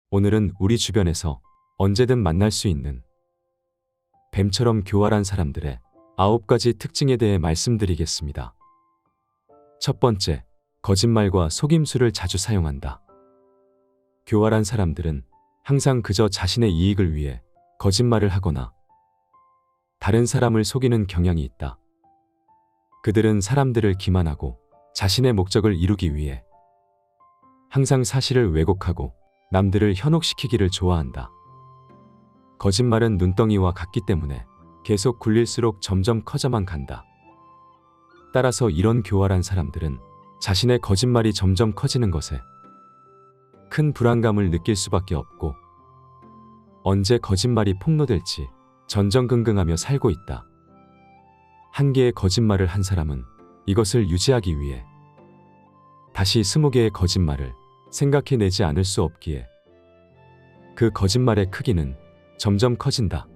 오늘은 우리 주변에서 언제든 만날 수 있는 뱀처럼 교활한 사람들의 9가지 특징에 대해 말씀드리겠습니다. 첫 번째, 거짓말과 속임수를 자주 사용한다. 교활한 사람들은 항상 그저 자신의 이익을 위해 거짓말을 하거나 다른 사람을 속이는 경향이 있다. 그들은 사람들을 기만하고 자신의 목적을 이루기 위해 항상 사실을 왜곡하고 남들을 현혹시키기를 좋아한다. 거짓말은 눈덩이와 같기 때문에 계속 굴릴수록 점점 커져만 간다. 따라서 이런 교활한 사람들은 자신의 거짓말이 점점 커지는 것에 큰 불안감을 느낄 수밖에 없고 언제 거짓말이 폭로될지 전전긍긍하며 살고 있다. 한 개의 거짓말을 한 사람은 이것을 유지하기 위해 다시 20개의 거짓말을 생각해내지 않을 수 없기에 그 거짓말의 크기는 점점 커진다.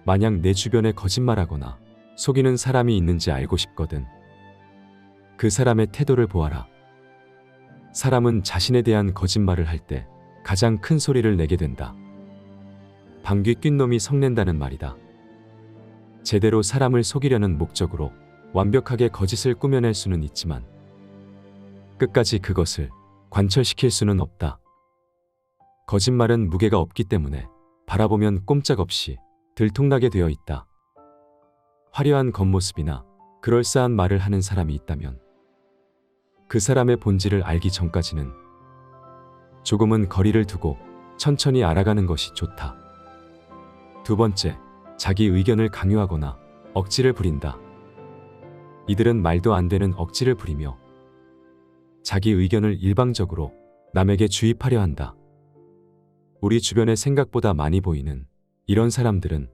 만약 내 주변에 거짓말하거나 속이는 사람이 있는지 알고 싶거든. 그 사람의 태도를 보아라. 사람은 자신에 대한 거짓말을 할 때 가장 큰 소리를 내게 된다. 방귀 낀 놈이 성낸다는 말이다. 제대로 사람을 속이려는 목적으로 완벽하게 거짓을 꾸며낼 수는 있지만 끝까지 그것을 관철시킬 수는 없다. 거짓말은 무게가 없기 때문에 바라보면 꼼짝없이 들통나게 되어 있다. 화려한 겉모습이나 그럴싸한 말을 하는 사람이 있다면 그 사람의 본질을 알기 전까지는 조금은 거리를 두고 천천히 알아가는 것이 좋다. 두 번째, 자기 의견을 강요하거나 억지를 부린다. 이들은 말도 안 되는 억지를 부리며 자기 의견을 일방적으로 남에게 주입하려 한다. 우리 주변에 생각보다 많이 보이는 이런 사람들은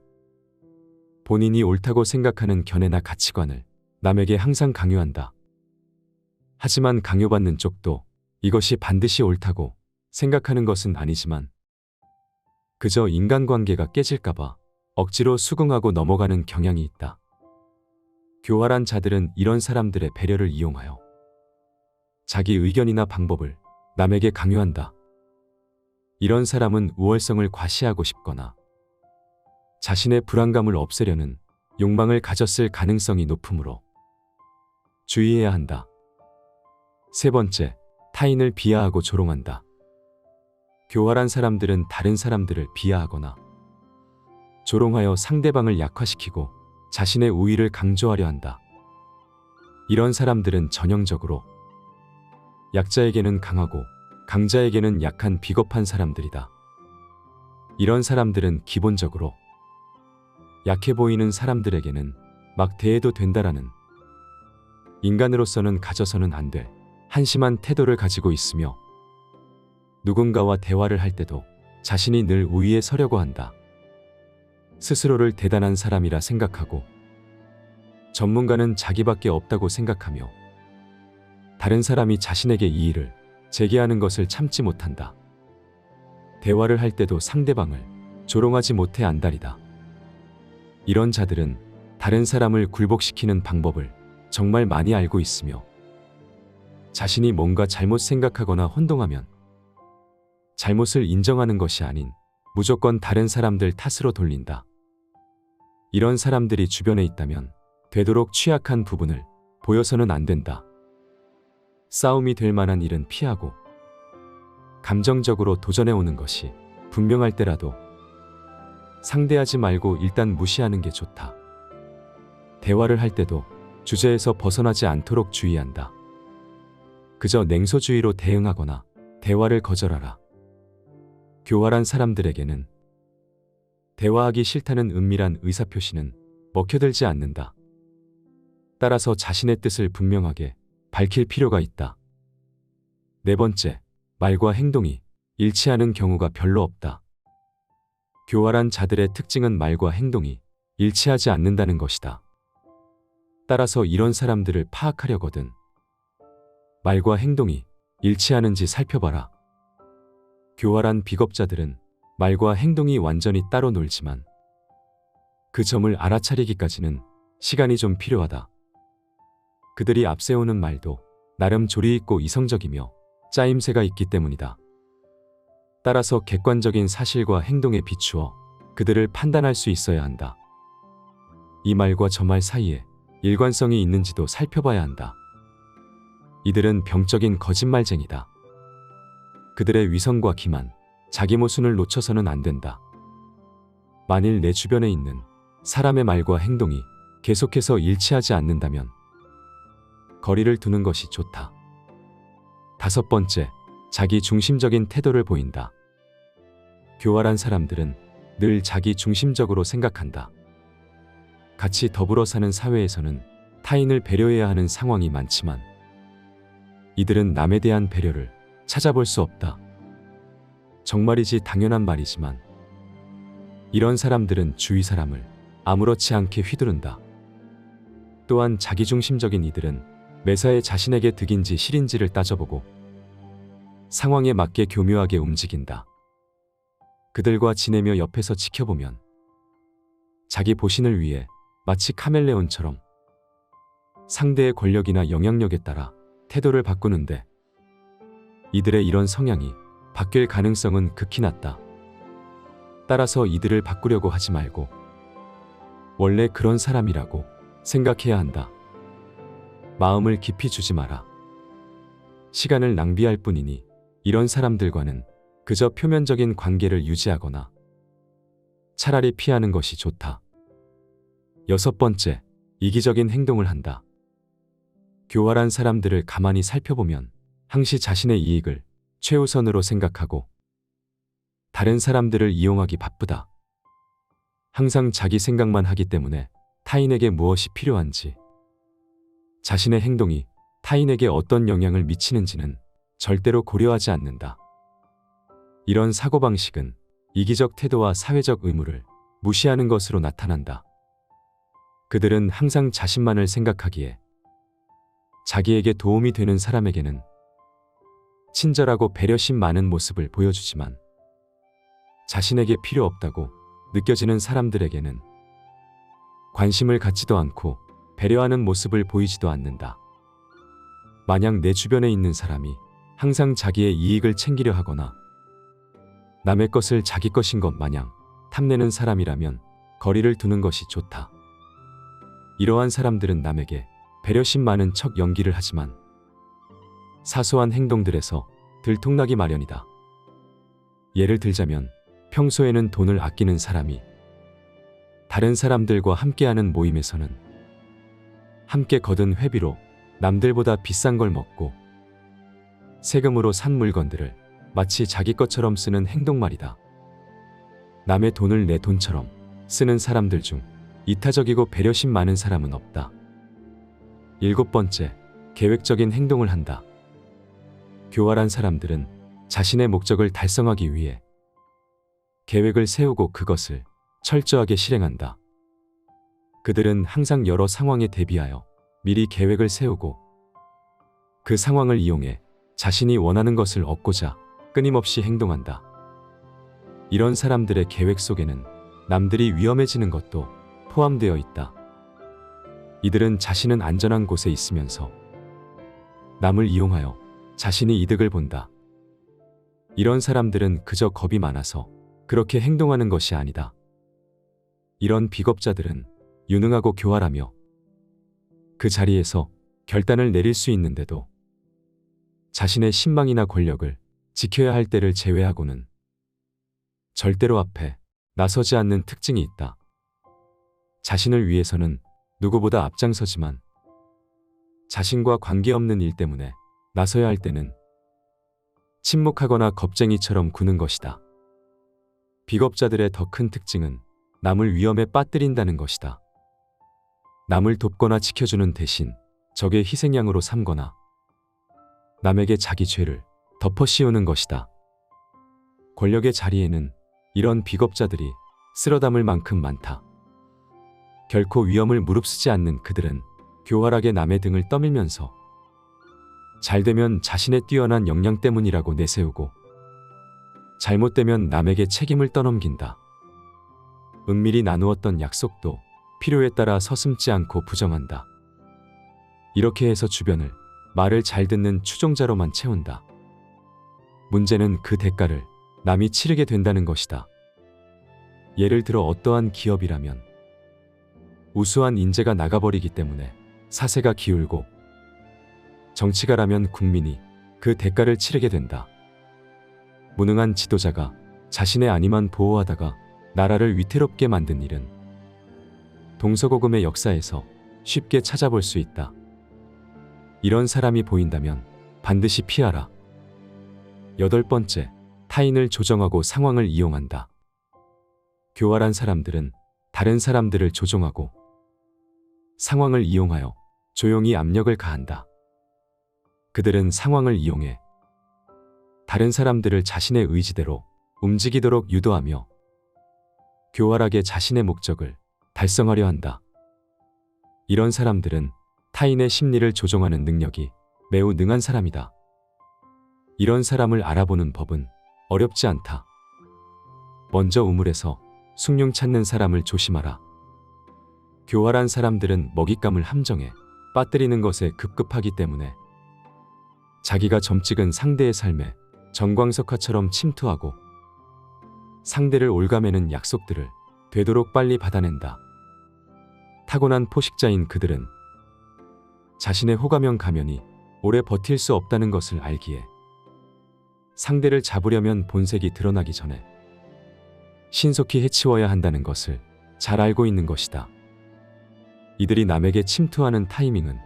본인이 옳다고 생각하는 견해나 가치관을 남에게 항상 강요한다. 하지만 강요받는 쪽도 이것이 반드시 옳다고 생각하는 것은 아니지만 그저 인간관계가 깨질까봐 억지로 수긍하고 넘어가는 경향이 있다. 교활한 자들은 이런 사람들의 배려를 이용하여 자기 의견이나 방법을 남에게 강요한다. 이런 사람은 우월성을 과시하고 싶거나 자신의 불안감을 없애려는 욕망을 가졌을 가능성이 높으므로 주의해야 한다. 세 번째, 타인을 비하하고 조롱한다. 교활한 사람들은 다른 사람들을 비하하거나 조롱하여 상대방을 약화시키고 자신의 우위를 강조하려 한다. 이런 사람들은 전형적으로 약자에게는 강하고 강자에게는 약한 비겁한 사람들이다. 이런 사람들은 기본적으로 약해 보이는 사람들에게는 막 대해도 된다라는 인간으로서는 가져서는 안 될 한심한 태도를 가지고 있으며 누군가와 대화를 할 때도 자신이 늘 우위에 서려고 한다. 스스로를 대단한 사람이라 생각하고 전문가는 자기밖에 없다고 생각하며 다른 사람이 자신에게 이의를 제기하는 것을 참지 못한다. 대화를 할 때도 상대방을 조롱하지 못해 안달이다. 이런 자들은 다른 사람을 굴복시키는 방법을 정말 많이 알고 있으며 자신이 뭔가 잘못 생각하거나 혼동하면 잘못을 인정하는 것이 아닌 무조건 다른 사람들 탓으로 돌린다. 이런 사람들이 주변에 있다면 되도록 취약한 부분을 보여서는 안 된다. 싸움이 될 만한 일은 피하고 감정적으로 도전해오는 것이 분명할 때라도 상대하지 말고 일단 무시하는 게 좋다. 대화를 할 때도 주제에서 벗어나지 않도록 주의한다. 그저 냉소주의로 대응하거나 대화를 거절하라. 교활한 사람들에게는 대화하기 싫다는 은밀한 의사표시는 먹혀들지 않는다. 따라서 자신의 뜻을 분명하게 밝힐 필요가 있다. 네 번째, 말과 행동이 일치하는 경우가 별로 없다. 교활한 자들의 특징은 말과 행동이 일치하지 않는다는 것이다. 따라서 이런 사람들을 파악하려거든 말과 행동이 일치하는지 살펴봐라. 교활한 비겁자들은 말과 행동이 완전히 따로 놀지만 그 점을 알아차리기까지는 시간이 좀 필요하다. 그들이 앞세우는 말도 나름 조리 있고 이성적이며 짜임새가 있기 때문이다. 따라서 객관적인 사실과 행동에 비추어 그들을 판단할 수 있어야 한다. 이 말과 저 말 사이에 일관성이 있는지도 살펴봐야 한다. 이들은 병적인 거짓말쟁이다. 그들의 위선과 기만, 자기 모순을 놓쳐서는 안 된다. 만일 내 주변에 있는 사람의 말과 행동이 계속해서 일치하지 않는다면 거리를 두는 것이 좋다. 5번째, 자기 중심적인 태도를 보인다. 교활한 사람들은 늘 자기 중심적으로 생각한다. 같이 더불어 사는 사회에서는 타인을 배려해야 하는 상황이 많지만 이들은 남에 대한 배려를 찾아볼 수 없다. 정말이지 당연한 말이지만 이런 사람들은 주위 사람을 아무렇지 않게 휘두른다. 또한 자기중심적인 이들은 매사에 자신에게 득인지 실인지를 따져보고 상황에 맞게 교묘하게 움직인다. 그들과 지내며 옆에서 지켜보면 자기 보신을 위해 마치 카멜레온처럼 상대의 권력이나 영향력에 따라 태도를 바꾸는데 이들의 이런 성향이 바뀔 가능성은 극히 낮다. 따라서 이들을 바꾸려고 하지 말고 원래 그런 사람이라고 생각해야 한다. 마음을 깊이 주지 마라. 시간을 낭비할 뿐이니 이런 사람들과는 그저 표면적인 관계를 유지하거나 차라리 피하는 것이 좋다. 6번째, 이기적인 행동을 한다. 교활한 사람들을 가만히 살펴보면 항시 자신의 이익을 최우선으로 생각하고 다른 사람들을 이용하기 바쁘다. 항상 자기 생각만 하기 때문에 타인에게 무엇이 필요한지, 자신의 행동이 타인에게 어떤 영향을 미치는지는 절대로 고려하지 않는다. 이런 사고방식은 이기적 태도와 사회적 의무를 무시하는 것으로 나타난다. 그들은 항상 자신만을 생각하기에 자기에게 도움이 되는 사람에게는 친절하고 배려심 많은 모습을 보여주지만 자신에게 필요 없다고 느껴지는 사람들에게는 관심을 갖지도 않고 배려하는 모습을 보이지도 않는다. 만약 내 주변에 있는 사람이 항상 자기의 이익을 챙기려 하거나 남의 것을 자기 것인 것 마냥 탐내는 사람이라면 거리를 두는 것이 좋다. 이러한 사람들은 남에게 배려심 많은 척 연기를 하지만 사소한 행동들에서 들통나기 마련이다. 예를 들자면 평소에는 돈을 아끼는 사람이 다른 사람들과 함께하는 모임에서는 함께 거둔 회비로 남들보다 비싼 걸 먹고 세금으로 산 물건들을 마치 자기 것처럼 쓰는 행동 말이다. 남의 돈을 내 돈처럼 쓰는 사람들 중 이타적이고 배려심 많은 사람은 없다. 7번째, 계획적인 행동을 한다. 교활한 사람들은 자신의 목적을 달성하기 위해 계획을 세우고 그것을 철저하게 실행한다. 그들은 항상 여러 상황에 대비하여 미리 계획을 세우고 그 상황을 이용해 자신이 원하는 것을 얻고자 끊임없이 행동한다. 이런 사람들의 계획 속에는 남들이 위험해지는 것도 포함되어 있다. 이들은 자신은 안전한 곳에 있으면서 남을 이용하여 자신이 이득을 본다. 이런 사람들은 그저 겁이 많아서 그렇게 행동하는 것이 아니다. 이런 비겁자들은 유능하고 교활하며 그 자리에서 결단을 내릴 수 있는데도 자신의 신망이나 권력을 지켜야 할 때를 제외하고는 절대로 앞에 나서지 않는 특징이 있다. 자신을 위해서는 누구보다 앞장서지만 자신과 관계없는 일 때문에 나서야 할 때는 침묵하거나 겁쟁이처럼 구는 것이다. 비겁자들의 더 큰 특징은 남을 위험에 빠뜨린다는 것이다. 남을 돕거나 지켜주는 대신 적의 희생양으로 삼거나 남에게 자기 죄를 덮어 씌우는 것이다. 권력의 자리에는 이런 비겁자들이 쓸어담을 만큼 많다. 결코 위험을 무릅쓰지 않는 그들은 교활하게 남의 등을 떠밀면서 잘되면 자신의 뛰어난 역량 때문이라고 내세우고 잘못되면 남에게 책임을 떠넘긴다. 은밀히 나누었던 약속도 필요에 따라 서슴지 않고 부정한다. 이렇게 해서 주변을 말을 잘 듣는 추종자로만 채운다. 문제는 그 대가를 남이 치르게 된다는 것이다. 예를 들어 어떠한 기업이라면 우수한 인재가 나가버리기 때문에 사세가 기울고, 정치가라면 국민이 그 대가를 치르게 된다. 무능한 지도자가 자신의 안위만 보호하다가 나라를 위태롭게 만든 일은 동서고금의 역사에서 쉽게 찾아볼 수 있다. 이런 사람이 보인다면 반드시 피하라. 8번째, 타인을 조정하고 상황을 이용한다. 교활한 사람들은 다른 사람들을 조종하고 상황을 이용하여 조용히 압력을 가한다. 그들은 상황을 이용해 다른 사람들을 자신의 의지대로 움직이도록 유도하며 교활하게 자신의 목적을 달성하려 한다. 이런 사람들은 타인의 심리를 조종하는 능력이 매우 능한 사람이다. 이런 사람을 알아보는 법은 어렵지 않다. 먼저 우물에서 숭늉 찾는 사람을 조심하라. 교활한 사람들은 먹잇감을 함정에 빠뜨리는 것에 급급하기 때문에 자기가 점 찍은 상대의 삶에 정광석화처럼 침투하고 상대를 올가매는 약속들을 되도록 빨리 받아낸다. 타고난 포식자인 그들은 자신의 호가면 가면이 오래 버틸 수 없다는 것을 알기에 상대를 잡으려면 본색이 드러나기 전에 신속히 해치워야 한다는 것을 잘 알고 있는 것이다. 이들이 남에게 침투하는 타이밍은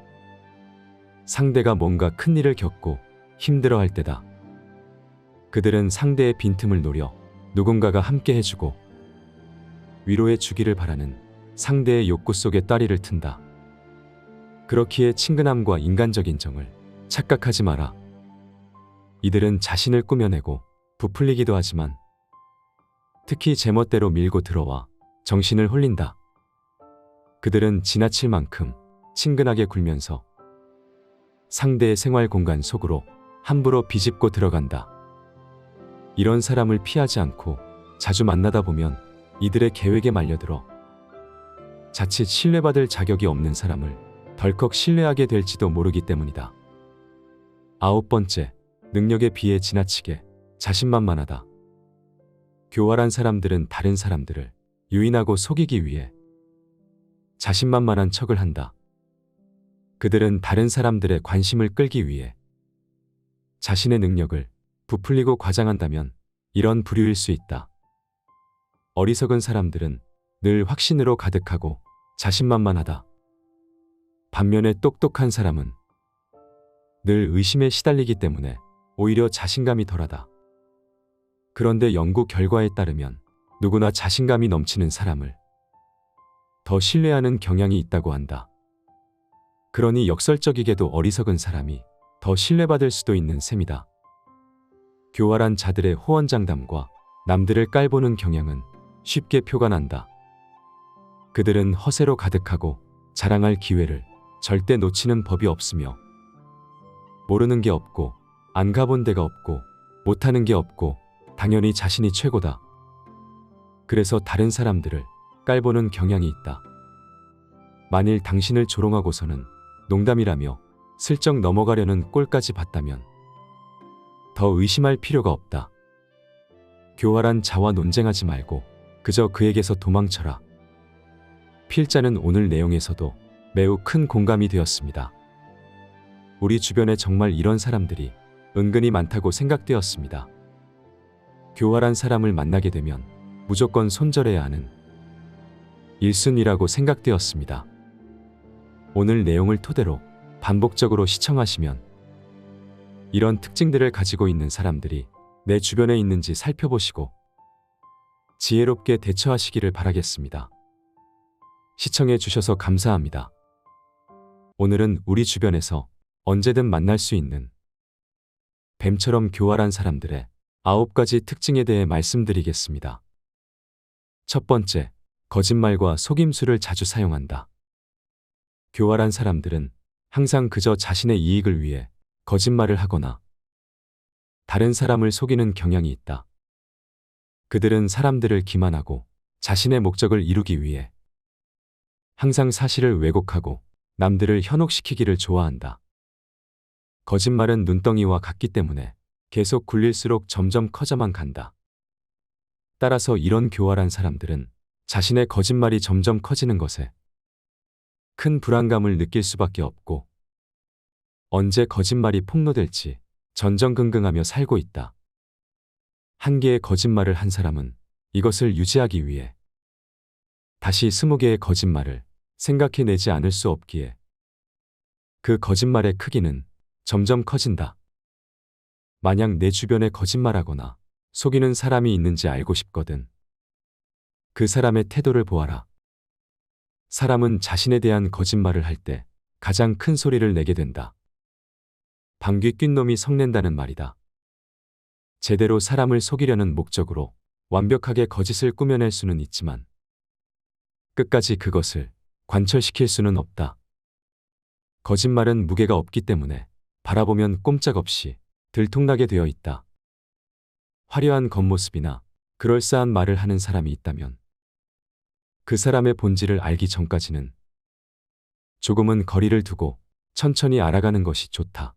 상대가 뭔가 큰일을 겪고 힘들어할 때다. 그들은 상대의 빈틈을 노려 누군가가 함께 해주고 위로해 주기를 바라는 상대의 욕구 속에 따리를 튼다. 그렇기에 친근함과 인간적인 정을 착각하지 마라. 이들은 자신을 꾸며내고 부풀리기도 하지만 특히 제멋대로 밀고 들어와 정신을 홀린다. 그들은 지나칠 만큼 친근하게 굴면서 상대의 생활 공간 속으로 함부로 비집고 들어간다. 이런 사람을 피하지 않고 자주 만나다 보면 이들의 계획에 말려들어 자칫 신뢰받을 자격이 없는 사람을 덜컥 신뢰하게 될지도 모르기 때문이다. 9번째, 능력에 비해 지나치게 자신만만하다. 교활한 사람들은 다른 사람들을 유인하고 속이기 위해 자신만만한 척을 한다. 그들은 다른 사람들의 관심을 끌기 위해 자신의 능력을 부풀리고 과장한다면 이런 부류일 수 있다. 어리석은 사람들은 늘 확신으로 가득하고 자신만만하다. 반면에 똑똑한 사람은 늘 의심에 시달리기 때문에 오히려 자신감이 덜하다. 그런데 연구 결과에 따르면 누구나 자신감이 넘치는 사람을 더 신뢰하는 경향이 있다고 한다. 그러니 역설적이게도 어리석은 사람이 더 신뢰받을 수도 있는 셈이다. 교활한 자들의 호언장담과 남들을 깔보는 경향은 쉽게 표가 난다. 그들은 허세로 가득하고 자랑할 기회를 절대 놓치는 법이 없으며 모르는 게 없고 안 가본 데가 없고 못하는 게 없고 당연히 자신이 최고다. 그래서 다른 사람들을 깔보는 경향이 있다. 만일 당신을 조롱하고서는 농담이라며 슬쩍 넘어가려는 꼴까지 봤다면 더 의심할 필요가 없다. 교활한 자와 논쟁하지 말고 그저 그에게서 도망쳐라. 필자는 오늘 내용에서도 매우 큰 공감이 되었습니다. 우리 주변에 정말 이런 사람들이 은근히 많다고 생각되었습니다. 교활한 사람을 만나게 되면 무조건 손절해야 하는 1순위라고 생각되었습니다. 오늘 내용을 토대로 반복적으로 시청하시면 이런 특징들을 가지고 있는 사람들이 내 주변에 있는지 살펴보시고 지혜롭게 대처하시기를 바라겠습니다. 시청해 주셔서 감사합니다. 오늘은 우리 주변에서 언제든 만날 수 있는 뱀처럼 교활한 사람들의 9가지 특징에 대해 말씀드리겠습니다. 첫 번째, 거짓말과 속임수를 자주 사용한다. 교활한 사람들은 항상 그저 자신의 이익을 위해 거짓말을 하거나 다른 사람을 속이는 경향이 있다. 그들은 사람들을 기만하고 자신의 목적을 이루기 위해 항상 사실을 왜곡하고 남들을 현혹시키기를 좋아한다. 거짓말은 눈덩이와 같기 때문에 계속 굴릴수록 점점 커져만 간다. 따라서 이런 교활한 사람들은 자신의 거짓말이 점점 커지는 것에 큰 불안감을 느낄 수밖에 없고 언제 거짓말이 폭로될지 전전긍긍하며 살고 있다. 한 개의 거짓말을 한 사람은 이것을 유지하기 위해 다시 20개의 거짓말을 생각해내지 않을 수 없기에 그 거짓말의 크기는 점점 커진다. 만약 내 주변에 거짓말하거나 속이는 사람이 있는지 알고 싶거든. 그 사람의 태도를 보아라. 사람은 자신에 대한 거짓말을 할 때 가장 큰 소리를 내게 된다. 방귀 낀 놈이 성낸다는 말이다. 제대로 사람을 속이려는 목적으로 완벽하게 거짓을 꾸며낼 수는 있지만 끝까지 그것을 관철시킬 수는 없다. 거짓말은 무게가 없기 때문에 바라보면 꼼짝없이 들통나게 되어 있다. 화려한 겉모습이나 그럴싸한 말을 하는 사람이 있다면 그 사람의 본질을 알기 전까지는 조금은 거리를 두고 천천히 알아가는 것이 좋다.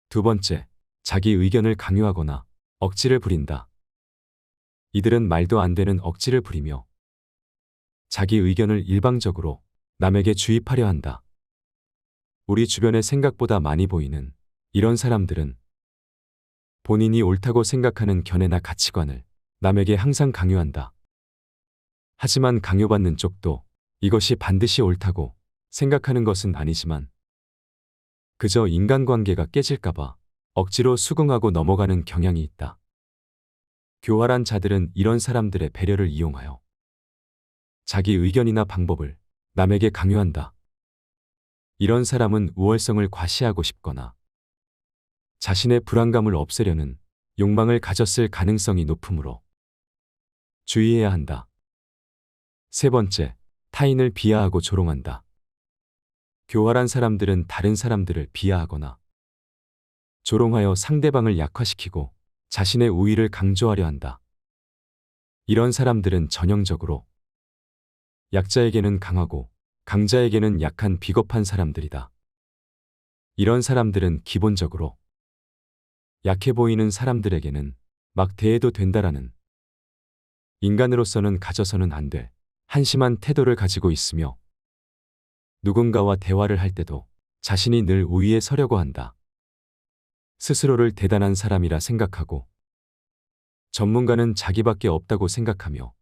두 번째, 자기 의견을 강요하거나 억지를 부린다. 이들은 말도 안 되는 억지를 부리며 자기 의견을 일방적으로 남에게 주입하려 한다. 우리 주변에 생각보다 많이 보이는 이런 사람들은 본인이 옳다고 생각하는 견해나 가치관을 남에게 항상 강요한다. 하지만 강요받는 쪽도 이것이 반드시 옳다고 생각하는 것은 아니지만 그저 인간관계가 깨질까봐 억지로 수긍하고 넘어가는 경향이 있다. 교활한 자들은 이런 사람들의 배려를 이용하여 자기 의견이나 방법을 남에게 강요한다. 이런 사람은 우월성을 과시하고 싶거나 자신의 불안감을 없애려는 욕망을 가졌을 가능성이 높으므로 주의해야 한다. 세 번째, 타인을 비하하고 조롱한다. 교활한 사람들은 다른 사람들을 비하하거나 조롱하여 상대방을 약화시키고 자신의 우위를 강조하려 한다. 이런 사람들은 전형적으로 약자에게는 강하고 강자에게는 약한 비겁한 사람들이다. 이런 사람들은 기본적으로 약해 보이는 사람들에게는 막 대해도 된다라는 인간으로서는 가져서는 안 될 한심한 태도를 가지고 있으며 누군가와 대화를 할 때도 자신이 늘 우위에 서려고 한다. 스스로를 대단한 사람이라 생각하고 전문가는 자기밖에 없다고 생각하며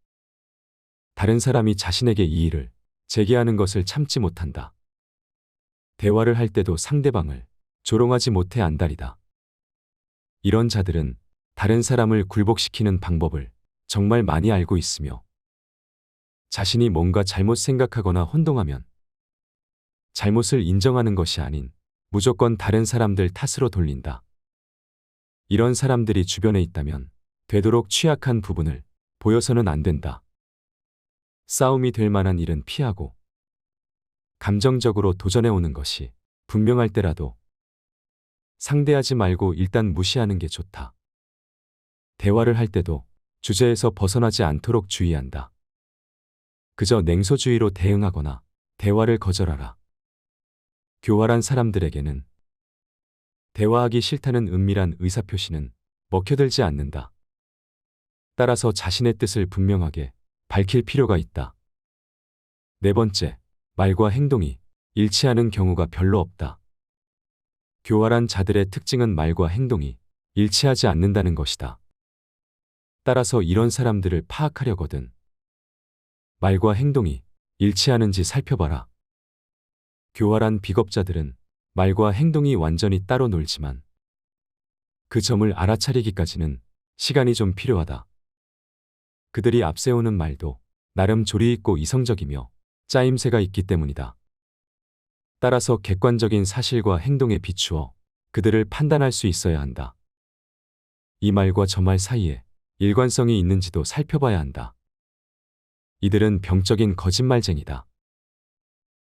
다른 사람이 자신에게 이의를 제기하는 것을 참지 못한다. 대화를 할 때도 상대방을 조롱하지 못해 안달이다. 이런 자들은 다른 사람을 굴복시키는 방법을 정말 많이 알고 있으며 자신이 뭔가 잘못 생각하거나 혼동하면 잘못을 인정하는 것이 아닌 무조건 다른 사람들 탓으로 돌린다. 이런 사람들이 주변에 있다면 되도록 취약한 부분을 보여서는 안 된다. 싸움이 될 만한 일은 피하고 감정적으로 도전해 오는 것이 분명할 때라도 상대하지 말고 일단 무시하는 게 좋다. 대화를 할 때도 주제에서 벗어나지 않도록 주의한다. 그저 냉소주의로 대응하거나 대화를 거절하라. 교활한 사람들에게는 대화하기 싫다는 은밀한 의사표시는 먹혀들지 않는다. 따라서 자신의 뜻을 분명하게 밝힐 필요가 있다. 네 번째, 말과 행동이 일치하는 경우가 별로 없다. 교활한 자들의 특징은 말과 행동이 일치하지 않는다는 것이다. 따라서 이런 사람들을 파악하려거든 말과 행동이 일치하는지 살펴봐라. 교활한 비겁자들은 말과 행동이 완전히 따로 놀지만 그 점을 알아차리기까지는 시간이 좀 필요하다. 그들이 앞세우는 말도 나름 조리있고 이성적이며 짜임새가 있기 때문이다. 따라서 객관적인 사실과 행동에 비추어 그들을 판단할 수 있어야 한다. 이 말과 저 말 사이에 일관성이 있는지도 살펴봐야 한다. 이들은 병적인 거짓말쟁이다.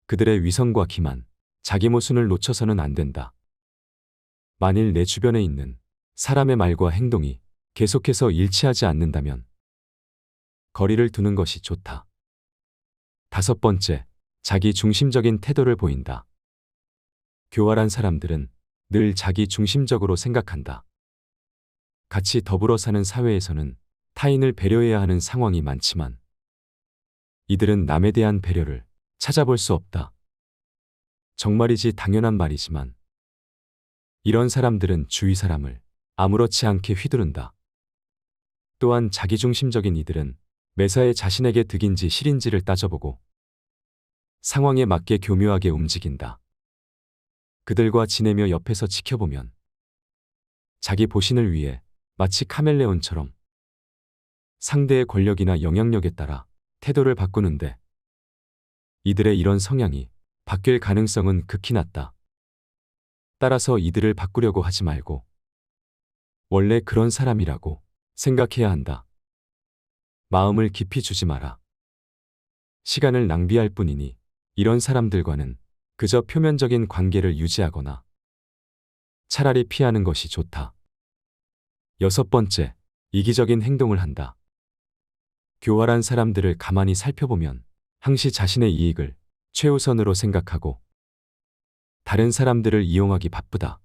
그들의 위선과 기만, 자기 모순을 놓쳐서는 안 된다. 만일 내 주변에 있는 사람의 말과 행동이 계속해서 일치하지 않는다면 거리를 두는 것이 좋다. 다섯 번째, 자기 중심적인 태도를 보인다. 교활한 사람들은 늘 자기 중심적으로 생각한다. 같이 더불어 사는 사회에서는 타인을 배려해야 하는 상황이 많지만 이들은 남에 대한 배려를 찾아볼 수 없다. 정말이지 당연한 말이지만 이런 사람들은 주위 사람을 아무렇지 않게 휘두른다. 또한 자기중심적인 이들은 매사에 자신에게 득인지 실인지를 따져보고 상황에 맞게 교묘하게 움직인다. 그들과 지내며 옆에서 지켜보면 자기 보신을 위해 마치 카멜레온처럼 상대의 권력이나 영향력에 따라 태도를 바꾸는데 이들의 이런 성향이 바뀔 가능성은 극히 낮다. 따라서 이들을 바꾸려고 하지 말고 원래 그런 사람이라고 생각해야 한다. 마음을 깊이 주지 마라. 시간을 낭비할 뿐이니 이런 사람들과는 그저 표면적인 관계를 유지하거나 차라리 피하는 것이 좋다. 6번째, 이기적인 행동을 한다. 교활한 사람들을 가만히 살펴보면 항시 자신의 이익을 최우선으로 생각하고 다른 사람들을 이용하기 바쁘다.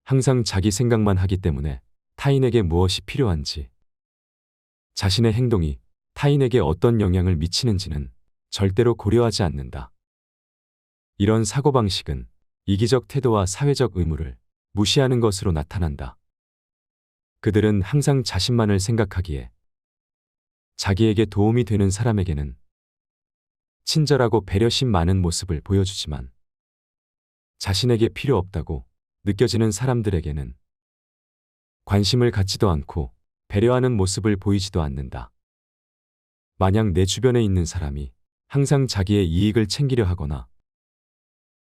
항상 자기 생각만 하기 때문에 타인에게 무엇이 필요한지, 자신의 행동이 타인에게 어떤 영향을 미치는지는 절대로 고려하지 않는다. 이런 사고방식은 이기적 태도와 사회적 의무를 무시하는 것으로 나타난다. 그들은 항상 자신만을 생각하기에 자기에게 도움이 되는 사람에게는 친절하고 배려심 많은 모습을 보여주지만 자신에게 필요 없다고 느껴지는 사람들에게는 관심을 갖지도 않고 배려하는 모습을 보이지도 않는다. 만약 내 주변에 있는 사람이 항상 자기의 이익을 챙기려 하거나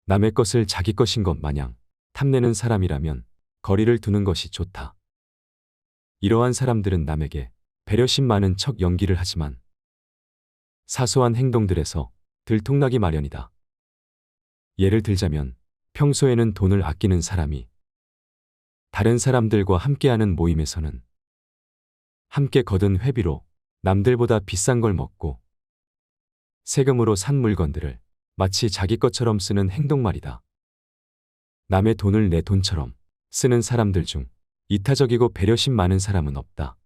남의 것을 자기 것인 것 마냥 탐내는 사람이라면 거리를 두는 것이 좋다. 이러한 사람들은 남에게 배려심 많은 척 연기를 하지만 사소한 행동들에서 들통나기 마련이다. 예를 들자면 평소에는 돈을 아끼는 사람이 다른 사람들과 함께하는 모임에서는 함께 거둔 회비로 남들보다 비싼 걸 먹고 세금으로 산 물건들을 마치 자기 것처럼 쓰는 행동 말이다. 남의 돈을 내 돈처럼 쓰는 사람들 중 이타적이고 배려심 많은 사람은 없다.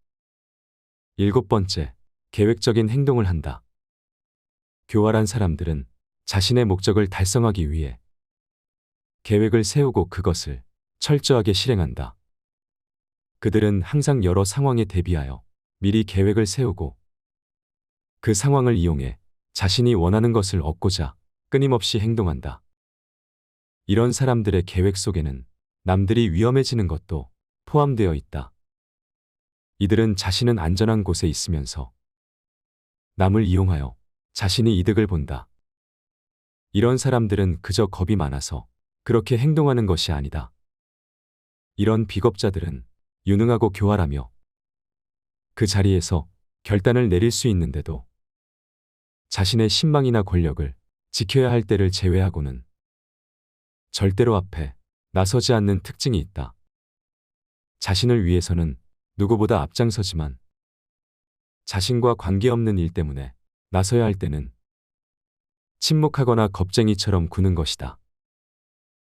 7번째, 계획적인 행동을 한다. 교활한 사람들은 자신의 목적을 달성하기 위해 계획을 세우고 그것을 철저하게 실행한다. 그들은 항상 여러 상황에 대비하여 미리 계획을 세우고 그 상황을 이용해 자신이 원하는 것을 얻고자 끊임없이 행동한다. 이런 사람들의 계획 속에는 남들이 위험해지는 것도 포함되어 있다. 이들은 자신은 안전한 곳에 있으면서 남을 이용하여 자신이 이득을 본다. 이런 사람들은 그저 겁이 많아서 그렇게 행동하는 것이 아니다. 이런 비겁자들은 유능하고 교활하며 그 자리에서 결단을 내릴 수 있는데도 자신의 신망이나 권력을 지켜야 할 때를 제외하고는 절대로 앞에 나서지 않는 특징이 있다. 자신을 위해서는 누구보다 앞장서지만 자신과 관계없는 일 때문에 나서야 할 때는 침묵하거나 겁쟁이처럼 구는 것이다.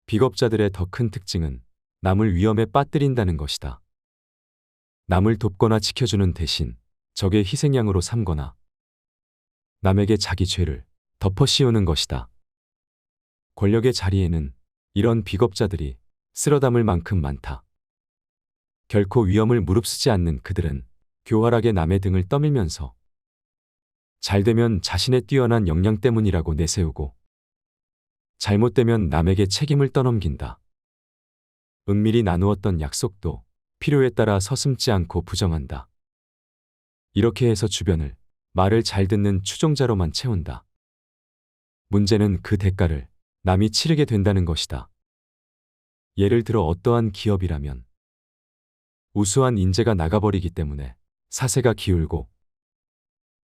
비겁자들의 더 큰 특징은 남을 위험에 빠뜨린다는 것이다. 남을 돕거나 지켜주는 대신 적의 희생양으로 삼거나 남에게 자기 죄를 덮어씌우는 것이다. 권력의 자리에는 이런 비겁자들이 쓸어담을 만큼 많다. 결코 위험을 무릅쓰지 않는 그들은 교활하게 남의 등을 떠밀면서 잘되면 자신의 뛰어난 역량 때문이라고 내세우고 잘못되면 남에게 책임을 떠넘긴다. 은밀히 나누었던 약속도 필요에 따라 서슴지 않고 부정한다. 이렇게 해서 주변을 말을 잘 듣는 추종자로만 채운다. 문제는 그 대가를 남이 치르게 된다는 것이다. 예를 들어 어떠한 기업이라면 우수한 인재가 나가버리기 때문에 사세가 기울고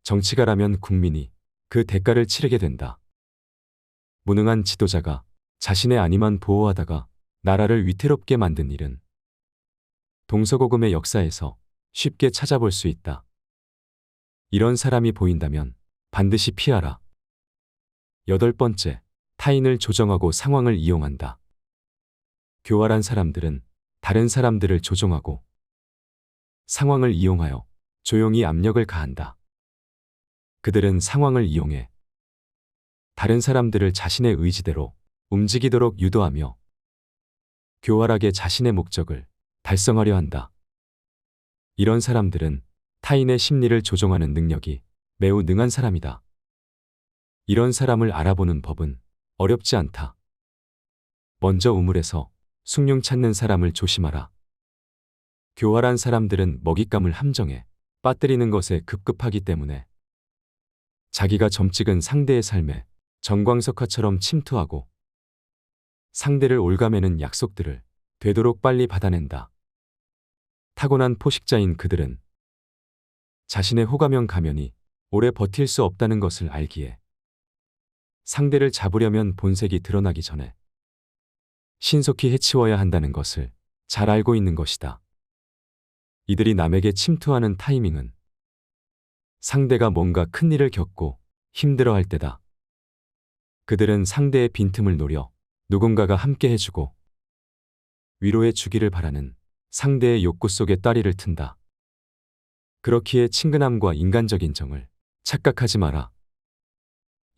정치가라면 국민이 그 대가를 치르게 된다. 무능한 지도자가 자신의 안위만 보호하다가 나라를 위태롭게 만든 일은 동서고금의 역사에서 쉽게 찾아볼 수 있다. 이런 사람이 보인다면 반드시 피하라. 8번째, 타인을 조정하고 상황을 이용한다. 교활한 사람들은 다른 사람들을 조종하고 상황을 이용하여 조용히 압력을 가한다. 그들은 상황을 이용해 다른 사람들을 자신의 의지대로 움직이도록 유도하며 교활하게 자신의 목적을 달성하려 한다. 이런 사람들은 타인의 심리를 조종하는 능력이 매우 능한 사람이다. 이런 사람을 알아보는 법은 어렵지 않다. 먼저 우물에서 숭늉 찾는 사람을 조심하라. 교활한 사람들은 먹잇감을 함정에 빠뜨리는 것에 급급하기 때문에 자기가 점 찍은 상대의 삶에 정광석화처럼 침투하고 상대를 올가매는 약속들을 되도록 빨리 받아낸다. 타고난 포식자인 그들은 자신의 호감형 가면이 오래 버틸 수 없다는 것을 알기에 상대를 잡으려면 본색이 드러나기 전에 신속히 해치워야 한다는 것을 잘 알고 있는 것이다. 이들이 남에게 침투하는 타이밍은 상대가 뭔가 큰일을 겪고 힘들어할 때다. 그들은 상대의 빈틈을 노려 누군가가 함께 해주고 위로해 주기를 바라는 상대의 욕구 속에 따리를 튼다. 그렇기에 친근함과 인간적인 정을 착각하지 마라.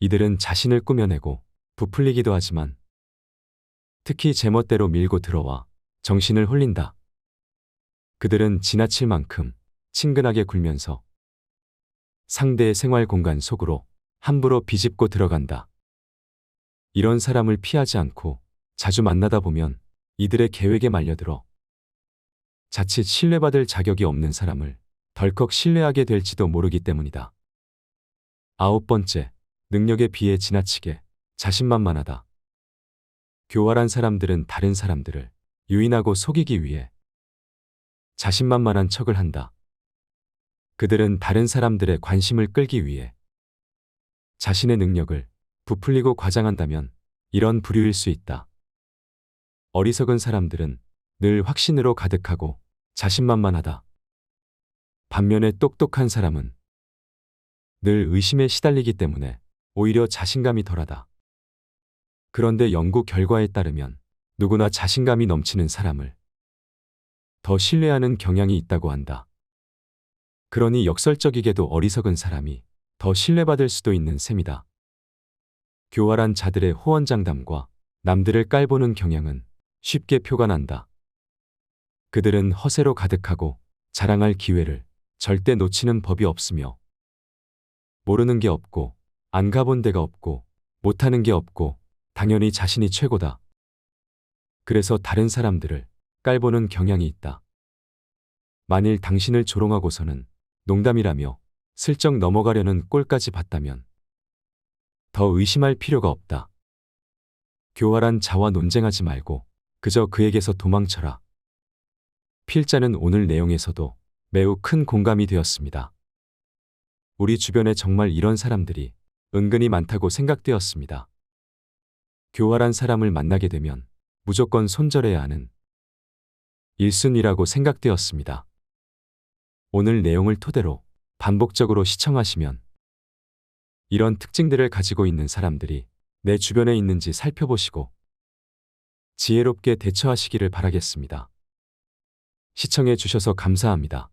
이들은 자신을 꾸며내고 부풀리기도 하지만 특히 제멋대로 밀고 들어와 정신을 홀린다. 그들은 지나칠 만큼 친근하게 굴면서 상대의 생활 공간 속으로 함부로 비집고 들어간다. 이런 사람을 피하지 않고 자주 만나다 보면 이들의 계획에 말려들어 자칫 신뢰받을 자격이 없는 사람을 덜컥 신뢰하게 될지도 모르기 때문이다. 9번째, 능력에 비해 지나치게 자신만만하다. 교활한 사람들은 다른 사람들을 유인하고 속이기 위해 자신만만한 척을 한다. 그들은 다른 사람들의 관심을 끌기 위해 자신의 능력을 부풀리고 과장한다면 이런 부류일 수 있다. 어리석은 사람들은 늘 확신으로 가득하고 자신만만하다. 반면에 똑똑한 사람은 늘 의심에 시달리기 때문에 오히려 자신감이 덜하다. 그런데 연구 결과에 따르면 누구나 자신감이 넘치는 사람을 더 신뢰하는 경향이 있다고 한다. 그러니 역설적이게도 어리석은 사람이 더 신뢰받을 수도 있는 셈이다. 교활한 자들의 호언장담과 남들을 깔보는 경향은 쉽게 표가 난다. 그들은 허세로 가득하고 자랑할 기회를 절대 놓치는 법이 없으며 모르는 게 없고 안 가본 데가 없고 못하는 게 없고 당연히 자신이 최고다. 그래서 다른 사람들을 깔보는 경향이 있다. 만일 당신을 조롱하고서는 농담이라며 슬쩍 넘어가려는 꼴까지 봤다면 더 의심할 필요가 없다. 교활한 자와 논쟁하지 말고 그저 그에게서 도망쳐라. 필자는 오늘 내용에서도 매우 큰 공감이 되었습니다. 우리 주변에 정말 이런 사람들이 은근히 많다고 생각되었습니다. 교활한 사람을 만나게 되면 무조건 손절해야 하는 1순위라고 생각되었습니다. 오늘 내용을 토대로 반복적으로 시청하시면 이런 특징들을 가지고 있는 사람들이 내 주변에 있는지 살펴보시고 지혜롭게 대처하시기를 바라겠습니다. 시청해 주셔서 감사합니다.